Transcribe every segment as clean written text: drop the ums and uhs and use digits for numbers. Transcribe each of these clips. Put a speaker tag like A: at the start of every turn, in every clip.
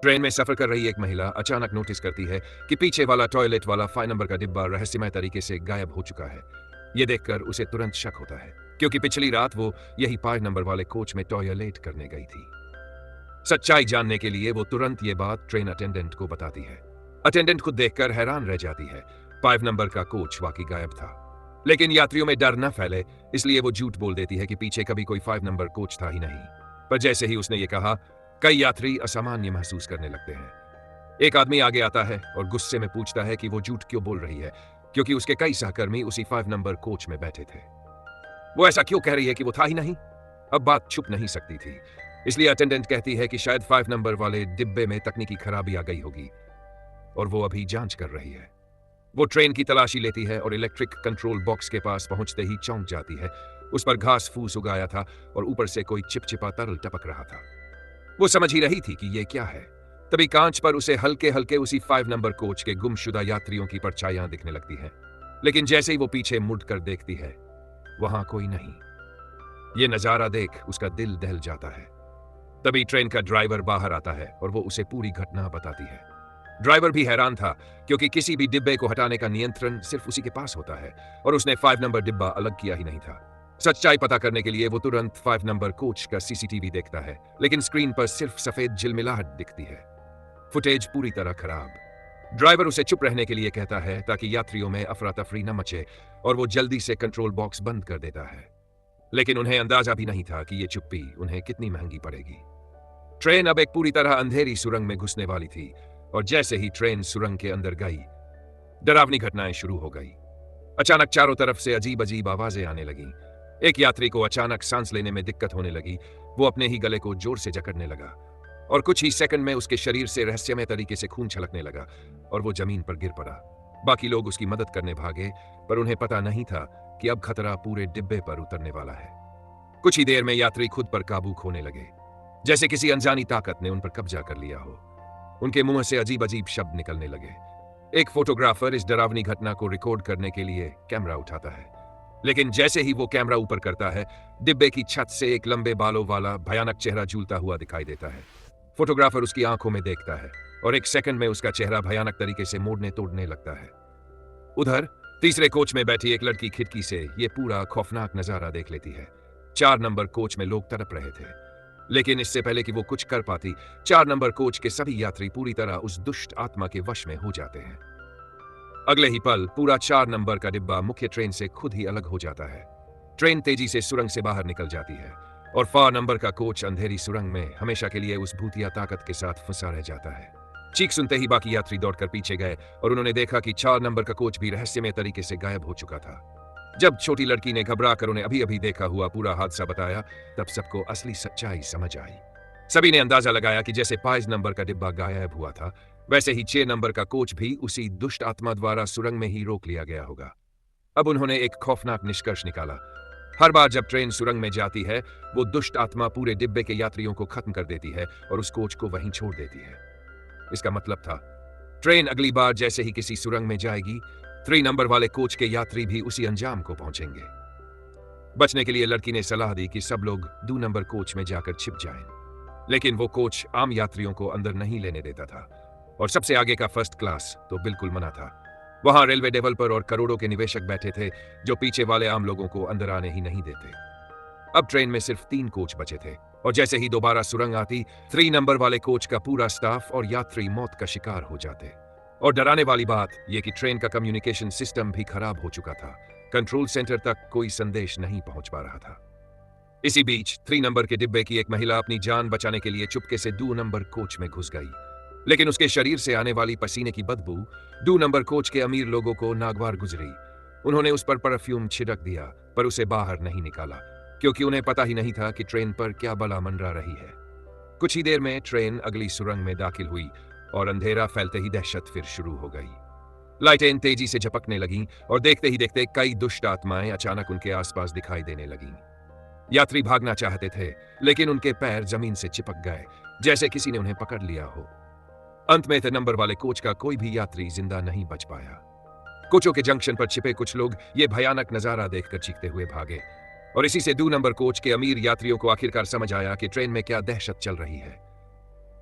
A: Train में सफर कर रही एक महिला अचानक नोटिस करती है कि पीछे वाला टॉयलेट वाला 5 नंबर का डिब्बा रहस्यमय तरीके से गायब हो चुका है। ये देखकर उसे तुरंत शक होता है, क्योंकि पिछली रात वो यही 5 नंबर वाले कोच में टॉयलेट करने गई थी। सच्चाई जानने के लिए वो तुरंत ये बात ट्रेन अटेंडेंट को बताती है। अटेंडेंट खुद देखकर हैरान रह जाती है। 5 नंबर का कोच वाकई गायब था, लेकिन यात्रियों में डर न फैले इसलिए वो झूठ बोल देती है कि पीछे कभी कोई 5 नंबर कोच था ही नहीं। पर जैसे ही उसने ये कहा, कई यात्री असामान्य महसूस करने लगते हैं। एक आदमी आगे आता है और गुस्से में पूछता है कि वो झूठ क्यों बोल रही है, क्योंकि उसके कई सहकर्मी उसी 5 नंबर कोच में बैठे थे। वो ऐसा क्यों कह रही है कि वो था ही नहीं? अब बात छुप नहीं सकती थी, इसलिए अटेंडेंट कहती है कि शायद 5 नंबर वाले डिब्बे में तकनीकी खराबी आ गई होगी और वो अभी जांच कर रही है। वो ट्रेन की तलाशी लेती है और इलेक्ट्रिक कंट्रोल बॉक्स के पास पहुंचते ही चौंक जाती है। उस पर घास फूस उगाया था और ऊपर से कोई चिपचिपा तरल टपक रहा था। वो समझ ही रही थी कि ये क्या है। तभी कांच पर उसे हल्के हल्के उसी 5 नंबर कोच के गुमशुदा यात्रियों की परछाइयां दिखने लगती हैं। लेकिन जैसे ही वो पीछे मुड़कर देखती है, वहां कोई नहीं। ये नजारा देख उसका दिल दहल जाता है। तभी ट्रेन का ड्राइवर बाहर आता है और वो उसे पूरी घटना बताती है। ड्राइवर भी हैरान था, क्योंकि किसी भी डिब्बे को हटाने का नियंत्रण सिर्फ उसी के पास होता है और उसने 5 नंबर डिब्बा अलग किया ही नहीं था। सच्चाई पता करने के लिए वो तुरंत 5 नंबर कोच का सीसीटीवी देखता है, लेकिन स्क्रीन पर सिर्फ सफेद झिलमिलाहट दिखती है। फुटेज पूरी तरह खराब। ड्राइवर उसे चुप रहने के लिए कहता है ताकि यात्रियों में अफरा तफरी न मचे, और वो जल्दी से कंट्रोल बॉक्स बंद कर देता है। लेकिन उन्हें अंदाजा भी नहीं था कि ये चुप्पी उन्हें कितनी महंगी पड़ेगी। ट्रेन अब एक पूरी तरह अंधेरी सुरंग में घुसने वाली थी, और जैसे ही ट्रेन सुरंग के अंदर गई, डरावनी घटनाएं शुरू हो गई। अचानक चारों तरफ से अजीब अजीब आवाजें आने लगीं। एक यात्री को अचानक सांस लेने में दिक्कत होने लगी। वो अपने ही गले को जोर से जकड़ने लगा और कुछ ही सेकंड में उसके शरीर से रहस्यमय तरीके से खून छलकने लगा और वो जमीन पर गिर पड़ा। बाकी लोग उसकी मदद करने भागे, पर उन्हें पता नहीं था कि अब खतरा पूरे डिब्बे पर उतरने वाला है। कुछ ही देर में यात्री खुद पर काबू खोने लगे, जैसे किसी अनजानी ताकत ने उन पर कब्जा कर लिया हो। उनके मुंह से अजीब अजीब शब्द निकलने लगे। एक फोटोग्राफर इस डरावनी घटना को रिकॉर्ड करने के लिए कैमरा उठाता है, लेकिन जैसे ही वो कैमरा ऊपर करता है, डिब्बे की छत से एक लंबे बालों वाला भयानक चेहरा झूलता हुआ दिखाई देता है। फोटोग्राफर उसकी आंखों में देखता है और एक सेकंड में उसका चेहरा भयानक तरीके से मोड़ने तोड़ने लगता है। उधर तीसरे कोच में बैठी एक लड़की खिड़की से ये पूरा खौफनाक नजारा देख लेती है। 4 नंबर कोच में लोग तड़प रहे थे, लेकिन इससे पहले कि वो कुछ कर पाती, 4 नंबर कोच के सभी यात्री पूरी तरह उस दुष्ट आत्मा के वश में हो जाते हैं। अगले ही पल पूरा 4 नंबर का डिब्बा मुख्य ट्रेन से खुद ही अलग हो जाता है। ट्रेन तेजी से सुरंग से बाहर निकल जाती है और 4 नंबर का कोच अंधेरी सुरंग में हमेशा के लिए उस भूतिया ताकत के साथ फंसा रह जाता है। चीख सुनते ही बाकी यात्री दौड़कर पीछे गए और उन्होंने देखा कि 4 नंबर का कोच भी रहस्यमय तरीके से गायब हो चुका था। जब छोटी लड़की ने घबराकर उन्हें अभी अभी देखा हुआ पूरा हादसा बताया, तब सबको असली सच्चाई समझ आई। सभी ने अंदाजा लगाया कि जैसे 5 नंबर का डिब्बा गायब हुआ था, वैसे ही 6 नंबर का कोच भी उसी दुष्ट आत्मा द्वारा सुरंग में ही रोक लिया गया होगा। अब उन्होंने एक खौफनाक निष्कर्ष निकाला। हर बार जब ट्रेन सुरंग में जाती है, वो दुष्ट आत्मा पूरे डिब्बे के यात्रियों को खत्म कर देती है और उस कोच को वहीं छोड़ देती है। इसका मतलब था, ट्रेन अगली बार जैसे ही किसी सुरंग में जाएगी, 3 नंबर वाले कोच के यात्री भी उसी अंजाम को पहुंचेंगे। बचने के लिए लड़की ने सलाह दी कि सब लोग 2 नंबर कोच में जाकर छिप जाएं। लेकिन वो कोच आम यात्रियों को अंदर नहीं लेने देता था, और सबसे आगे का फर्स्ट क्लास तो बिल्कुल मना था। वहां रेलवे डेवलपर और करोड़ों के निवेशक बैठे थे, जो पीछे वाले आम लोगों को अंदर आने ही नहीं देते। अब ट्रेन में सिर्फ 3 कोच बचे थे, और जैसे ही दोबारा सुरंग आती, 3 नंबर वाले कोच का पूरा स्टाफ और यात्री मौत का शिकार हो जाते। और डराने वाली बात यह कि ट्रेन का कम्युनिकेशन सिस्टम भी खराब हो चुका था। कंट्रोल सेंटर तक कोई संदेश नहीं पहुंच पा रहा था। इसी बीच 3 नंबर के डिब्बे की एक महिला अपनी जान बचाने के लिए चुपके से 2 नंबर कोच में घुस गई, लेकिन उसके शरीर से आने वाली पसीने की बदबू 2 नंबर कोच के अमीर लोगों को नागवार गुजरी। उन्होंने उस पर परफ्यूम छिड़क दिया, पर उसे बाहर नहीं निकाला, क्योंकि उन्हें पता ही नहीं था कि ट्रेन पर क्या बला मंडरा रही है। कुछ ही देर में ट्रेन अगली सुरंग में दाखिल हुई और अंधेरा फैलते ही दहशत फिर शुरू हो गई। लाइटें तेजी से झपकने लगीं और देखते ही देखते कई दुष्ट आत्माएं अचानक उनके आसपास दिखाई देने लगीं। यात्री भागना चाहते थे, लेकिन उनके पैर जमीन से चिपक गए, जैसे किसी ने उन्हें पकड़ लिया हो। अंत में 3 नंबर वाले कोच का कोई भी यात्री जिंदा नहीं बच पाया। कोचों के जंक्शन पर छिपे कुछ लोग ये भयानक नजारा देखकर चीखते हुए भागे, और इसी से 2 नंबर कोच के अमीर यात्रियों को आखिरकार समझ आया कि ट्रेन में क्या दहशत चल रही है।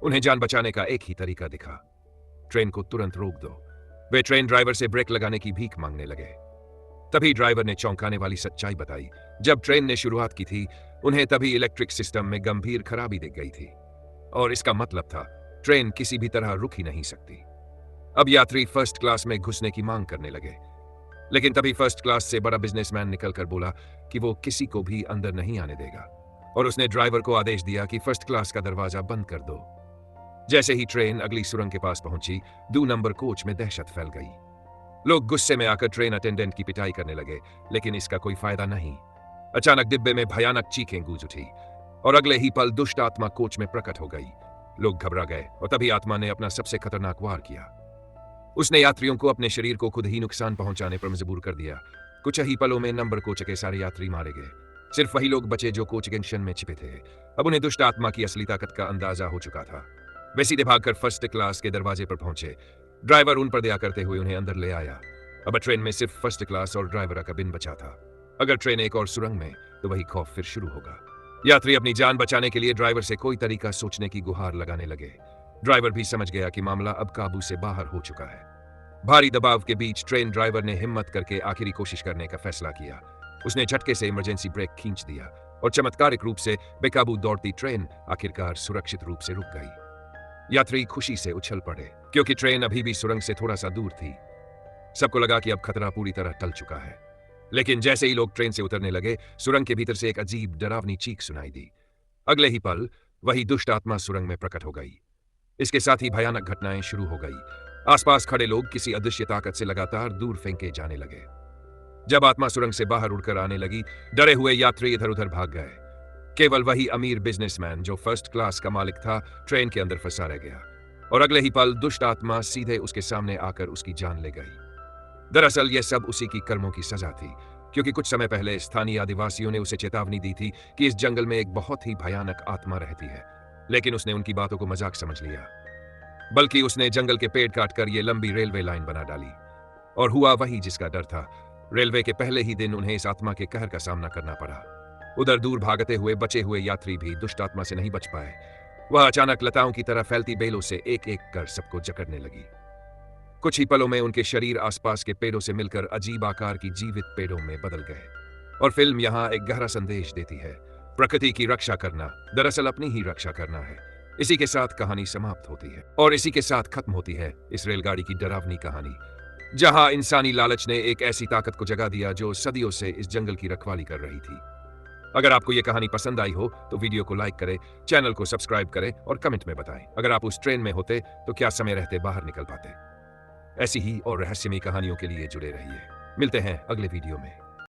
A: उन्हें जान बचाने का एक ही तरीका दिखा, ट्रेन को तुरंत रोक दो। वे ट्रेन ड्राइवर से ब्रेक लगाने की भीख मांगने लगे। तभी ड्राइवर ने चौंकाने वाली सच्चाई बताई। जब ट्रेन ने शुरुआत की थी, उन्हें तभी इलेक्ट्रिक सिस्टम में गंभीर खराबी दिख गई थी और इसका मतलब था ट्रेन किसी भी तरह रुक ही नहीं सकती। अब यात्री फर्स्ट क्लास में घुसने की मांग करने लगे, लेकिन तभी फर्स्ट क्लास से बड़ा बिजनेसमैन निकलकर बोला कि वो किसी को भी अंदर नहीं आने देगा और उसने ड्राइवर को आदेश दिया कि फर्स्ट क्लास का दरवाजा बंद कर दो। जैसे ही ट्रेन अगली सुरंग के पास पहुंची, 2 नंबर कोच में दहशत फैल गई। लोग गुस्से में आकर ट्रेन अटेंडेंट की पिटाई करने लगे, लेकिन इसका कोई फायदा नहीं। अचानक डिब्बे में भयानक चीखें गूंज उठी और अगले ही पल दुष्ट आत्मा कोच में प्रकट हो गई। लोग घबरा गए और तभी आत्मा ने अपना सबसे खतरनाक वार किया। उसने यात्रियों को अपने शरीर को खुद ही नुकसान पहुंचाने पर मजबूर कर दिया। कुछ ही पलों में नंबर कोच के सारे यात्री मारे गए। सिर्फ वही लोग बचे जो कोच जंक्शन में छिपे थे। अब उन्हें दुष्ट आत्मा की असली ताकत का अंदाजा हो चुका था। वे सीधे भागकर फर्स्ट क्लास के दरवाजे पर पहुंचे। ड्राइवर उन पर दया करते हुए उन्हें अंदर ले आया। अब ट्रेन में सिर्फ फर्स्ट क्लास और ड्राइवर का बिन बचा था। अगर ट्रेन एक और सुरंग में, तो वही खौफ फिर शुरू होगा। यात्री अपनी जान बचाने के लिए ड्राइवर से कोई तरीका सोचने की गुहार लगाने लगे। ड्राइवर भी समझ गया कि मामला अब काबू से बाहर हो चुका है। भारी दबाव के बीच ट्रेन ड्राइवर ने हिम्मत करके आखिरी कोशिश करने का फैसला किया। उसने झटके से इमरजेंसी ब्रेक खींच दिया और चमत्कारिक रूप से बेकाबू दौड़ती ट्रेन आखिरकार सुरक्षित रूप से रुक गई। यात्री खुशी से उछल पड़े, क्योंकि ट्रेन अभी भी सुरंग से थोड़ा सा दूर थी। सबको लगा कि अब खतरा पूरी तरह टल चुका है, लेकिन जैसे ही लोग ट्रेन से उतरने लगे, सुरंग के भीतर से एक अजीब डरावनी चीख सुनाई दी। अगले ही पल वही दुष्ट आत्मा सुरंग में प्रकट हो गई। इसके साथ ही भयानक घटनाएं शुरू हो गई। आसपास खड़े लोग किसी अदृश्य ताकत से लगातार दूर फेंके जाने लगे। जब आत्मा सुरंग से बाहर उड़कर आने लगी, डरे हुए यात्री इधर उधर भाग गए। केवल वही अमीर बिजनेसमैन जो फर्स्ट क्लास का मालिक था, ट्रेन के अंदर फंसा रह गया और अगले ही पल दुष्ट आत्मा सीधे उसके सामने आकर उसकी जान ले गई। दरअसल यह सब उसी की कर्मों की सजा थी, क्योंकि कुछ समय पहले स्थानीय आदिवासियों ने उसे चेतावनी दी थी कि इस जंगल में एक बहुत ही भयानक आत्मा रहती है, लेकिन उसने उनकी बातों को मजाक समझ लिया। बल्कि उसने जंगल के पेड़ काटकर ये लंबी रेलवे लाइन बना डाली और हुआ वही जिसका डर था। रेलवे के पहले ही दिन उन्हें इस आत्मा के कहर का सामना करना पड़ा। उधर दूर भागते हुए बचे हुए यात्री भी दुष्ट आत्मा से नहीं बच पाए। वह अचानक लताओं की तरह फैलती बेलों से एक एक कर सबको जकड़ने लगी। कुछ ही पलों में उनके शरीर आसपास के पेड़ों से मिलकर अजीब आकार की जीवित पेड़ों में बदल गए। और फिल्म यहाँ एक गहरा संदेश देती है, प्रकृति की रक्षा करना दरअसल अपनी ही रक्षा करना है। इसी के साथ कहानी समाप्त होती है और इसी के साथ खत्म होती है इस रेलगाड़ी की डरावनी कहानी, जहां इंसानी लालच ने एक ऐसी ताकत को जगा दिया जो सदियों से इस जंगल की रखवाली कर रही थी। अगर आपको यह कहानी पसंद आई हो तो वीडियो को लाइक करें, चैनल को सब्सक्राइब करें और कमेंट में बताएं अगर आप उस ट्रेन में होते तो क्या समय रहते बाहर निकल पाते। ऐसी ही और रहस्यमयी कहानियों के लिए जुड़े रहिए। मिलते हैं अगले वीडियो में।